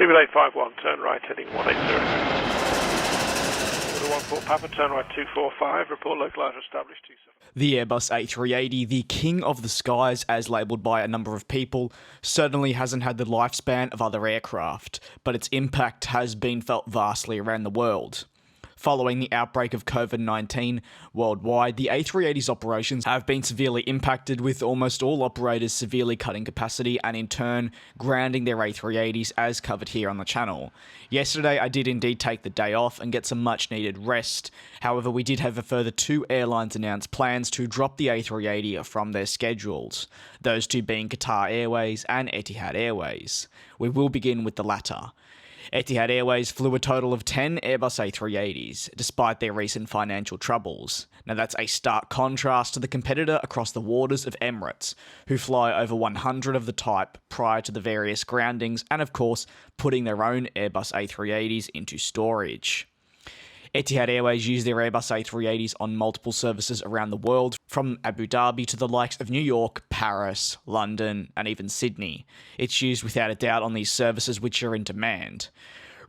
BB851, turn right, heading 180. 14 Papa, turn right 245, report localizer established 27. The Airbus A380, the king of the skies as labelled by a number of people, certainly hasn't had the lifespan of other aircraft, but its impact has been felt vastly around the world. Following the outbreak of COVID-19 worldwide, the A380's operations have been severely impacted, with almost all operators severely cutting capacity and in turn grounding their A380s, as covered here on the channel. Yesterday I did indeed take the day off and get some much needed rest. However, we did have a further 2 airlines announce plans to drop the A380 from their schedules, those two being Qatar Airways and Etihad Airways. We will begin with the latter. Etihad Airways flew a total of 10 Airbus A380s, despite their recent financial troubles. Now that's a stark contrast to the competitor across the waters of Emirates, who fly over 100 of the type prior to the various groundings and of course putting their own Airbus A380s into storage. Etihad Airways use their Airbus A380s on multiple services around the world, from Abu Dhabi to the likes of New York, Paris, London, and even Sydney. It's used without a doubt on these services which are in demand.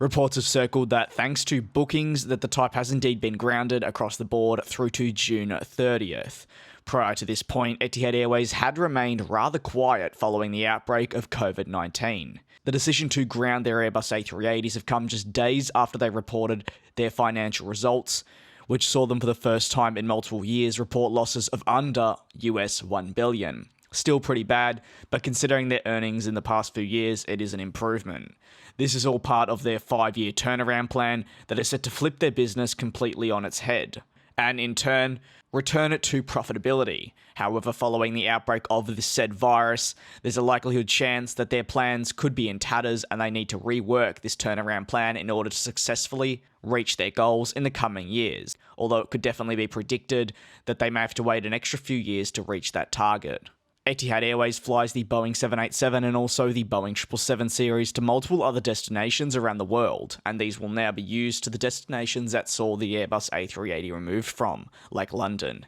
Reports have circled that thanks to bookings that the type has indeed been grounded across the board through to June 30th. Prior to this point, Etihad Airways had remained rather quiet following the outbreak of COVID-19. The decision to ground their Airbus A380s have come just days after they reported their financial results, which saw them for the first time in multiple years report losses of under $1 billion. Still pretty bad, but considering their earnings in the past few years, it is an improvement. This is all part of their 5-year turnaround plan that is set to flip their business completely on its head, and in turn, return it to profitability. However, following the outbreak of this said virus, there's a likelihood chance that their plans could be in tatters and they need to rework this turnaround plan in order to successfully reach their goals in the coming years, although it could definitely be predicted that they may have to wait an extra few years to reach that target. Etihad Airways flies the Boeing 787 and also the Boeing 777 series to multiple other destinations around the world, and these will now be used to the destinations that saw the Airbus A380 removed from, like London.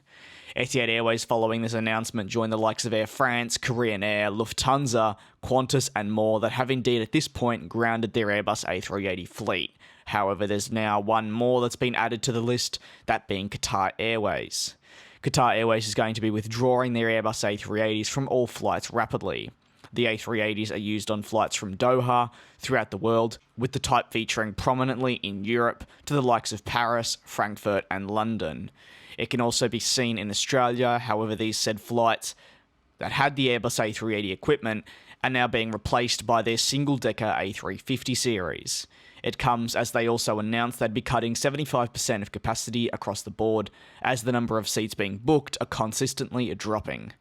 Etihad Airways, following this announcement, joined the likes of Air France, Korean Air, Lufthansa, Qantas and more that have indeed at this point grounded their Airbus A380 fleet. However, there's now one more that's been added to the list, that being Qatar Airways. Qatar Airways is going to be withdrawing their Airbus A380s from all flights rapidly. The A380s are used on flights from Doha throughout the world, with the type featuring prominently in Europe to the likes of Paris, Frankfurt and London. It can also be seen in Australia, however these said flights that had the Airbus A380 equipment are now being replaced by their single-decker A350 series. It comes as they also announced they'd be cutting 75% of capacity across the board, as the number of seats being booked are consistently dropping.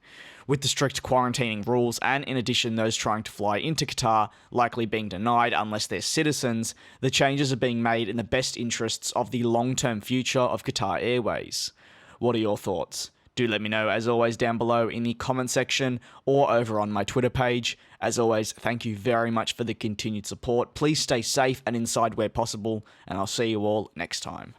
With the strict quarantining rules and in addition those trying to fly into Qatar likely being denied unless they're citizens, the changes are being made in the best interests of the long-term future of Qatar Airways. What are your thoughts? Do let me know, as always, down below in the comment section or over on my Twitter page. As always, thank you very much for the continued support. Please stay safe and inside where possible, and I'll see you all next time.